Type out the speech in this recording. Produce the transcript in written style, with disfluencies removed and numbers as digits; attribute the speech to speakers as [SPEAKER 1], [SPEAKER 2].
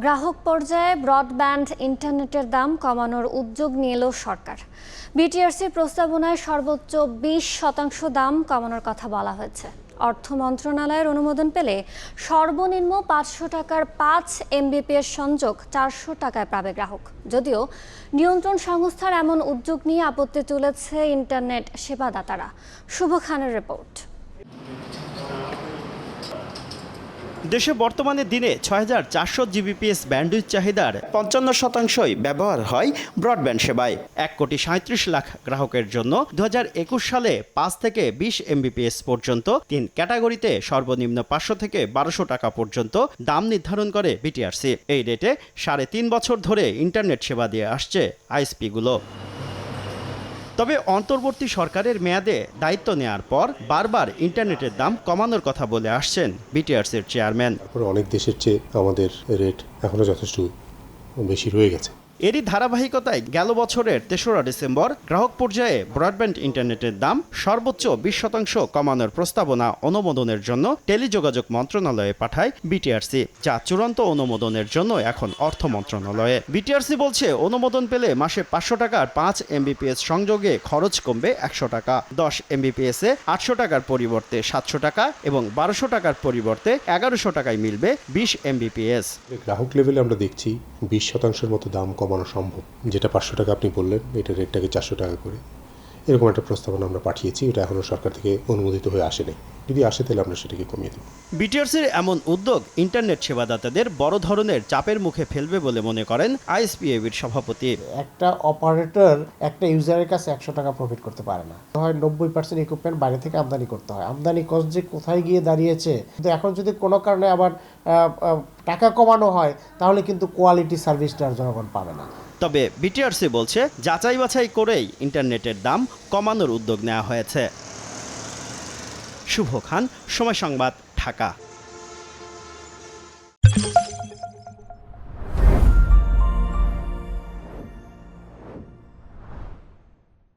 [SPEAKER 1] গ্রাহক পর্যায়ে ব্রডব্যান্ড ইন্টারনেটের দাম কমানোর উদ্যোগ নিল সরকার। বিটিআরসির প্রস্তাবনায় সর্বোচ্চ 20% দাম কমানোর কথা বলা হয়েছে। অর্থ মন্ত্রণালয়ের অনুমোদন পেলে সর্বনিম্ন 500 টাকার 5 Mbps সংযোগ 400 টাকায় পাবে গ্রাহক। যদিও নিয়ন্ত্রণ সংস্থার এমন উদ্যোগ নিয়ে আপত্তি তুলেছে ইন্টারনেট সেবাদাতারা। শুভ খানের রিপোর্ট।
[SPEAKER 2] দেশে বর্তমানে দিনে 6400 জিবিপিএস ব্যান্ডউইথ চাহিদার 55%ই ব্যবহার হয় ব্রডব্যান্ড সেবায়। 1,37,00,000 গ্রাহকের জন্য 2021 সালে 5 থেকে 20 Mbps পর্যন্ত 3 ক্যাটাগরিতে সর্বনিম্ন 500 থেকে 1200 টাকা পর্যন্ত দাম নির্ধারণ করে বিটিআরসি। এই রেটে 3.5 বছর ধরে ইন্টারনেট সেবা দিয়ে আসছে আইএসপিগুলো। তবে অন্তর্বর্তী সরকারের মেয়াদে দায়িত্ব নেয়ার পর বারবার ইন্টারনেটের দাম কমানোর কথা বলে আসছেন বিটিআরসির চেয়ারম্যান।
[SPEAKER 3] অনেক দেশের চেয়ে আমাদের রেট এখনো যথেষ্ট বেশি রয়ে গেছে।
[SPEAKER 2] এরই ধারাবাহিকতায় গেল বছরের 3রা ডিসেম্বর গ্রাহক পর্যায়ে ব্রডব্যান্ড ইন্টারনেটের দাম সর্বোচ্চ 20% কমানোর প্রস্তাবনা অনুমোদনের জন্য টেলিযোগাযোগ মন্ত্রণালয়ে পাঠায় বিটিআরসি, যা চূড়ান্ত অনুমোদনের জন্য এখন অর্থ মন্ত্রণালয়ে। বিটিআরসি বলছে অনুমোদন পেলে মাসে 500 টাকার 5 Mbps সংযোগে খরচ কমবে 100 টাকা। 10 Mbps এ 800 টাকার পরিবর্তে 700 টাকা এবং 1200 টাকার পরিবর্তে 1100 টাকায় মিলবে 20 Mbps।
[SPEAKER 3] গ্রাহক লেভেলে আমরা দেখছি 20% মতো দাম কমানো সম্ভব। যেটা 500 টাকা আপনি বললেন, এটা রেটটাকে 400 টাকা করে এরকম একটা প্রস্তাবনা আমরা পাঠিয়েছি। এটা এখনো সরকার থেকে অনুমোদিত হয়ে আসেনি। যদি আসে তাহলে আমরা সেটাকে কমিয়ে দেব।
[SPEAKER 2] বিটিআরসির এমন উদ্যোগ ইন্টারনেট সেবাদাতাদের বড় ধরনের চাপের মুখে ফেলবে বলে মনে করেন আইএসপিএবির সভাপতি।
[SPEAKER 4] একটা অপারেটর একটা ইউজারের কাছে 100 টাকা প্রফিট করতে পারে না। হয় 90% ইকুইপমেন্ট বাইরে থেকে আমদানি করতে হয়। আমদানি কস্ট যে কোথায় গিয়ে দাঁড়িয়েছে। কিন্তু এখন যদি কোনো কারণে আবার টাকা কমানো হয় তাহলে কিন্তু কোয়ালিটি সার্ভিসটা জনগণ পাবে না।
[SPEAKER 2] তবে বিটিআরসি বলছে যাচাই বাছাই করেই ইন্টারনেটের দাম কমানোর উদ্যোগ নেওয়া হয়েছে। শুভ খান, সময় সংবাদ, ঢাকা।